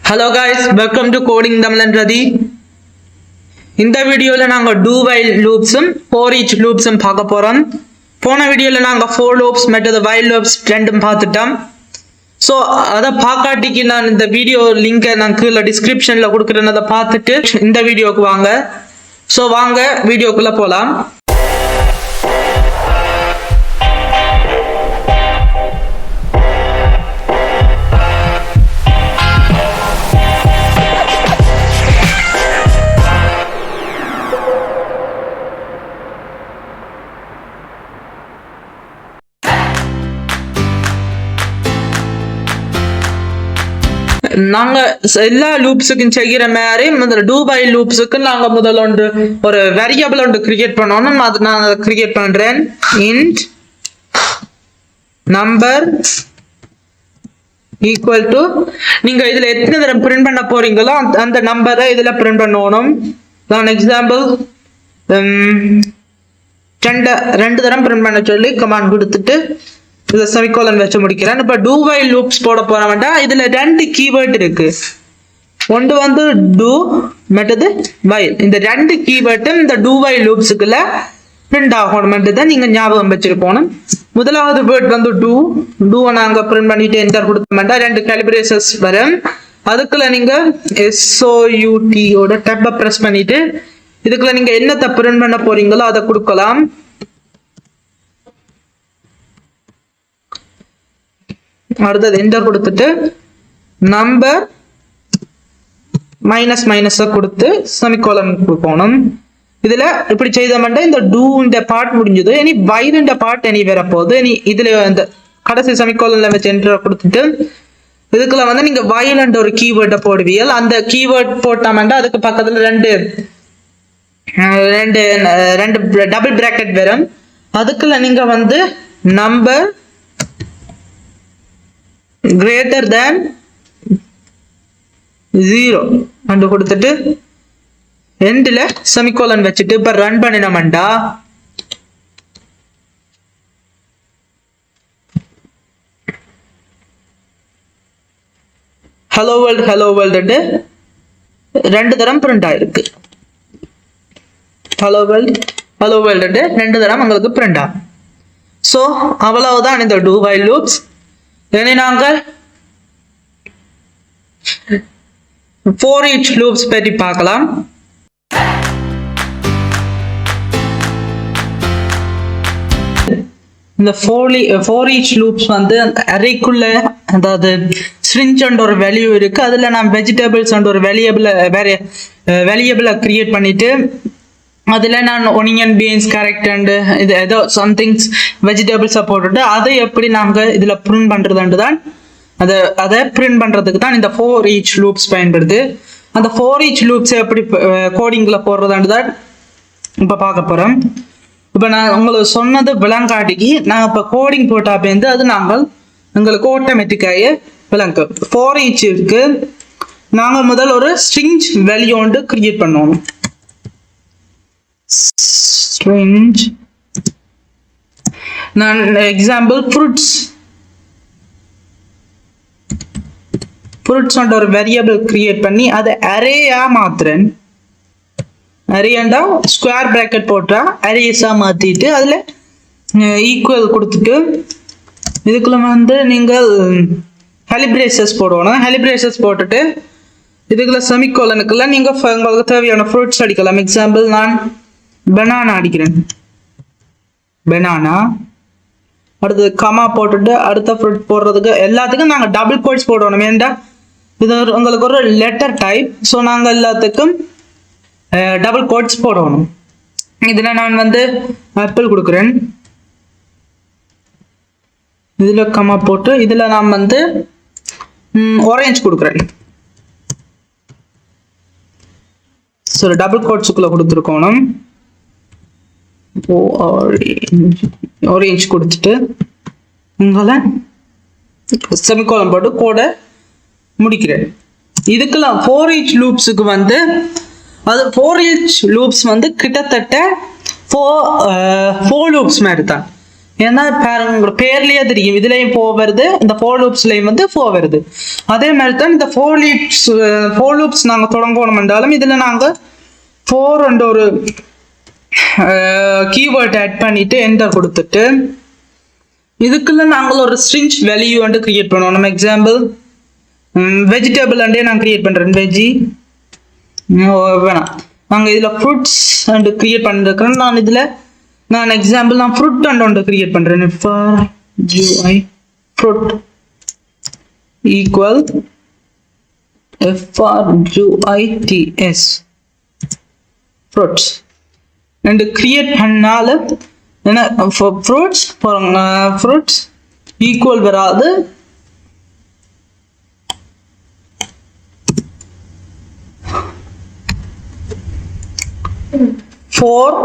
Hello guys, welcome to Coding THAMILZAN RATHEE. இந்த வீடியோல நாங்க do while loops for each loops பார்க்க போறோம். போன வீடியோல நாங்க for loops மற்றது while loops ரெண்டும் பார்த்துட்டோம். சோ அத பார்க்காட்டிக்கு நான் இந்த வீடியோ லிங்கை நான் கீழ டிஸ்கிரிப்ஷன்ல கொடுக்கிறேன், அதை பார்த்துட்டு இந்த வீடியோக்கு வாங்க. சோ வாங்க வீடியோக்குள்ள போலாம். நாங்க எல்லா லூப்ஸுக்கும் செய்கிற மாதிரி முதல்ல டூ பை லூப்ஸுக்கு நாங்க முதல்ல ஒரு வேரியபிள் ஒன்று கிரியேட் பண்ணணும். அது நான் கிரியேட் பண்றேன். இன்ட் நம்பர் ஈக்குவல் டு, நீங்க இதுல எத்தனை தரம் பிரிண்ட் பண்ண போறீங்களோ அந்த நம்பரை இதுல பிரிண்ட் பண்ணணும். நான் எக்ஸாம்பிள் ரெண்டு தரம் பிரிண்ட் பண்ண சொல்லி கமாண்ட் கொடுத்துட்டு இதை செமிகோலன் வச்சு முடிக்கிறேன். இப்ப டூ வைல் லூப்ஸ் போட போற வேண்டாம். இதுல ரெண்டு கீவேர்ட் இருக்கு. ஒன்று வந்து டூ, மற்றது வைல். இந்த ரெண்டு கீவேர்டும் இந்த டூ வைல் லூப்ஸுக்குள்ள பிரிண்ட் ஆகணும். நீங்க ஞாபகம் வச்சிருக்கணும். முதலாவது வேர்ட் வந்து டூவை நாங்க பிரிண்ட் பண்ணிட்டு என்டர் கொடுக்க வேண்டாம். ரெண்டு கேலிபிரேஷன்ஸ் வரும். அதுக்குள்ள நீங்க SOUT டேப்பை பிரஸ் பண்ணிட்டு இதுக்குள்ள நீங்க என்னத்தை பிரிண்ட் பண்ண போறீங்களோ அதை கொடுக்கலாம். அடுத்தது என்டர் கொடுத்துட்டு நம்பர் மைனஸ் மைனஸை கொடுத்து செமிகோலன் கொடுக்கணும். இதுல இப்படி செய்தோம்னா இந்த டூ இந்த பார்ட் முடிஞ்சது. இனி வைல் இந்த பார்ட் இனி வேற போகுது. இனி இதுல இந்த கடைசி செமிகோலன்ல வச்சு என்டர் கொடுத்துட்டு இதுக்குள்ள வந்து நீங்க வைல் என்ற ஒரு கீவேர்டை போடுவீங்க. அந்த கீவேர்ட் போட்டோம்னா அதுக்கு பக்கத்துல ரெண்டு டபுள் பிராக்கெட் வரும். அதுக்குள்ள நீங்க வந்து நம்பர் கிரேட்டர் தேன் 0 அண்டு கொடுத்துட்டு எண்ட்ல செமிகோலன் வச்சுட்டு இப்ப ரன் பண்ணினோம்டா ஹலோ வேர்ல்டு ரெண்டு தரம் பிரிண்ட் ஆயிருக்கு. ஹலோ வேர்ல்டு ரெண்டு தரம் உங்களுக்கு பிரிண்ட் ஆகும். ஸோ அவ்வளவுதான் இந்த டூ வைல் லூப்ஸ். இனி நாங்கள் for each loops பற்றி பார்க்கலாம். இந்த for each loops வந்து அரேக்குள்ள, அதாவது string என்ற ஒரு வேல்யூ இருக்கு. அதுல நான் vegetables என்ற ஒரு வேரியபிளை கிரியேட் பண்ணிட்டு அதுல நான் ஒனியன், பீன்ஸ், கேரட் அண்ட் இது ஏதோ சம்திங்ஸ் வெஜிடபிள்ஸை போட்டுட்டு அதை எப்படி நாங்க இதுல பிரிண்ட் பண்றதுன்னு தான் அதை பிரிண்ட் பண்றதுக்கு தான் இந்த for each loops பயன்படுது. அந்த for each loops எப்படி கோடிங்ல போடுறதுன்னு தான் இப்ப பார்க்க போறோம். இப்ப நான் உங்களுக்கு சொன்னது விளங்காட்டிக்கு நான் இப்ப கோடிங் போட்டா பேருந்து அது நாங்கள் உங்களுக்கு ஆட்டோமேட்டிக்காயே விளங்கும். for each இருக்கு. நாங்க முதல் ஒரு ஸ்ட்ரிங் வேல்யூ ஒன்று கிரியேட் பண்ணணும். Strange. நான் எக்ஸாம்பிள் ஃப்ரூட்ஸ் ஒரு வேரியபிள் கிரியேட் பண்ணி அதை அரேயா மாத்துறேன். அரேண்டா ஸ்கொயர் பிராக்கெட் போட்டா அரேஸா மாத்திட்டு அதுல ஈக்குவல் கொடுத்துட்டு இதுக்குள்ள வந்து நீங்கள் ஹெலிபிரேசஸ் போடணும். ஹெலிபிரேசஸ் போட்டுட்டு இதுக்குள்ள செமிகோலனுக்குள்ள நீங்க உங்களுக்கு தேவையான ஃப்ரூட்ஸ் அடிக்கலாம். எக்ஸாம்பிள் நான் பனானா அடிக்கிறேன். பனானா அடுத்து கமா போட்டுட்டு அடுத்த ஃப்ரூட் போடுறதுக்கு எல்லாத்துக்கும் நாங்கள் டபுள் கோட்ஸ் போடணும். ஏன்டா இது உங்களுக்கு ஒரு லெட்டர் டைப். ஸோ நாங்கள் எல்லாத்துக்கும் டபுள் கோட்ஸ் போடணும். இதில் நான் வந்து ஆப்பிள் கொடுக்குறேன். இதில் கமா போட்டு இதில் நான் வந்து ஆரஞ்சு கொடுக்குறேன். ஸோ டபுள் கோட்ஸுக்குள்ள கொடுத்துருக்கணும். ஆரஞ்சு கொடுத்துட்டு உங்களை செமிகோலன் போட்டு கோட முடிக்கிறேன். இதுக்கெல்லாம் for each லூப்ஸுக்கு வந்து அது for each லூப்ஸ் வந்து கிட்டத்தட்ட 4 லூப்ஸ் மாதிரி தான். ஏன்னா பாருங்க உங்களுக்கு பேர்லயே தெரியும், இதுலயும் 4 வருது, இந்த 4 லூப்ஸ்லயும் வந்து 4 வருது. அதே மாதிரி தான் இந்த 4 லூப்ஸ் நாங்க தொடங்கணும் என்றாலும் இதுல நாங்க 4 என்ற ஒரு கீவேர்ட் ஆட் பண்ணிட்டு என்டர் கொடுத்துட்டு இதுக்குள்ள நாங்கள் ஒரு ஸ்ட்ரிங் வேல்யூ வந்து கிரியேட் பண்ணுவோம். நம்ம எக்ஸாம்பிள் வெஜிடபிள் அண்டே நான் கிரியேட் பண்றேன், வெஜி வேணாம், நாங்கள் இதுல ஃப்ரூட்ஸ் அண்ட் கிரியேட் பண்ணிருக்கிறேன். நான் இதுல எக்ஸாம்பிள் நான் ஃப்ரூட் அண்ட் ஒன்று கிரியேட் பண்றேன். For ui fruit equal fruits fruits and create பண்ணால என்ன ஃப்ரூட்ஸ் ஈக்குவல் வராது, ஃபோர்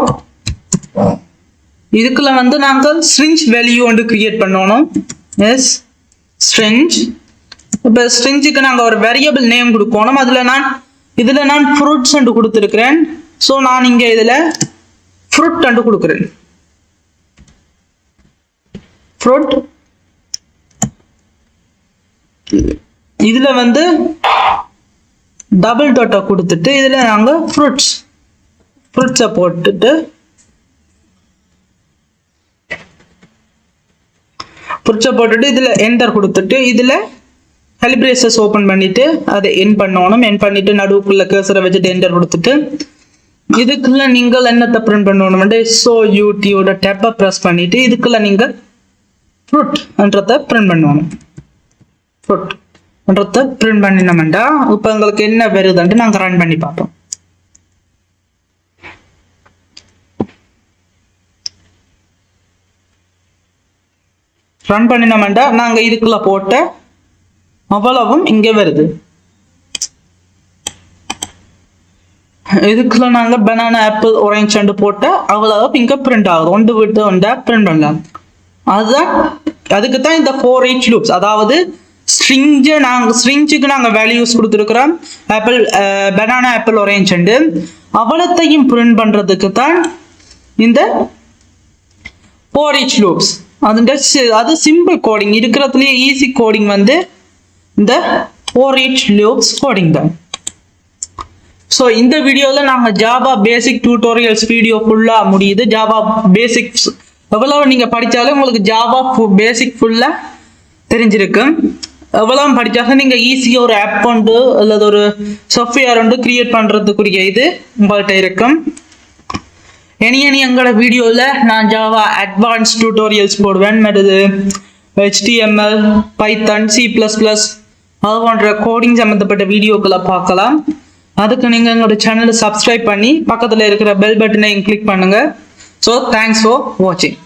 இதுக்குள்ள வந்து நாங்கள் ஸ்ட்ரிங் வேல்யூ வந்து கிரியேட் பண்ணணும். As string. இப்போ ஸ்ட்ரிங்க்கு நாங்கள் ஒரு வேரியபிள் நேம் கொடுக்கணும். இதில் நான் ஃப்ரூட்ஸ் அண்டு கொடுத்துருக்கிறேன். ஸோ நான் இங்கே இதில் ஃப்ரூட் அண்டு கொடுக்குறேன். ஃப்ரூட் இதில் வந்து டபுள் டாட்டை கொடுத்துட்டு இதில் நாங்கள் ஃப்ரூட்ஸை போட்டுட்டு இதில் என்டர் கொடுத்துட்டு இதில் கலிப்ரேஷஸ் ஓப்பன் பண்ணிட்டு அதை என் பண்ணணும். என் பண்ணிட்டு நடுவுக்குள்ள கர்சரை வச்சுட்டு என்டர் கொடுத்துட்டு இதுக்குள்ள நீங்கள் என்னத்தை பிரிண்ட் பண்ணணும், SOUT டேப்பை ப்ரெஸ் பண்ணிட்டு இதுக்குள்ள நீங்கள் ஃப்ரூட்ன்றதை பிரிண்ட் பண்ணணும். ஃப்ரூட்ன்றதை பிரிண்ட் பண்ணினோம்டா இப்போ உங்களுக்கு என்ன வருதுன்ட்டு நாங்கள் ரன் பண்ணி பார்ப்போம். ரன் பண்ணினோம்டா நாங்கள் இதுக்குள்ள போட்ட அவ்வளவும் இங்கே வருது. இதுக்குள்ள நாங்கள் பனானா ஆப்பிள் ஆரஞ்சு அண்டு போட்ட அவ்வளவு இங்கே பிரிண்ட் ஆகுது. ஒன்று விட்டு ஒன்றா பிரிண்ட் பண்ணலாம். அதுக்கு தான் இந்த 4 each loops. அதாவது ஸ்ட்ரிங்க்கு நாங்கள் வேல்யூஸ் கொடுத்துருக்கிறோம், பனானா ஆப்பிள் ஆரஞ்சு அண்டு அவ்வளத்தையும் பிரிண்ட் பண்ணுறதுக்கு தான் இந்த 4 each loops. அது சிம்பிள் கோடிங் இருக்கிறதுலேயே ஈஸி கோடிங் வந்து இந்த 4 each loops கோடிங் தான். ஸோ இந்த வீடியோவில் நாங்கள் ஜாவா பேசிக் டியூட்டோரியல்ஸ் வீடியோ ஃபுல்லாக முடியுது. ஜாவா பேசிக்ஸ் எவ்வளவு நீங்கள் படித்தாலும் உங்களுக்கு ஜாவா பேசிக் ஃபுல்லாக தெரிஞ்சிருக்கும். எவ்வளவு படித்தாலும் நீங்கள் ஈஸியாக ஒரு ஆப் கொண்டு அல்லது ஒரு சாஃப்ட்வேர் வந்து கிரியேட் பண்ணுறதுக்குரிய இது உங்கள்கிட்ட இருக்கும். இனி எங்களோட வீடியோவில் நான் ஜாவா அட்வான்ஸ் டியூட்டோரியல்ஸ் போடுவேன். HTML, Python, C++ அது போன்ற கோடிங் சம்மந்தப்பட்ட வீடியோக்களை பார்க்கலாம். அதுக்கு நீங்கள் எங்களோட சேனலை சப்ஸ்கிரைப் பண்ணி பக்கத்தில் இருக்கிற பெல் பட்டனையும் கிளிக் பண்ணுங்கள். ஸோ தேங்க்ஸ் ஃபார் வாட்சிங்.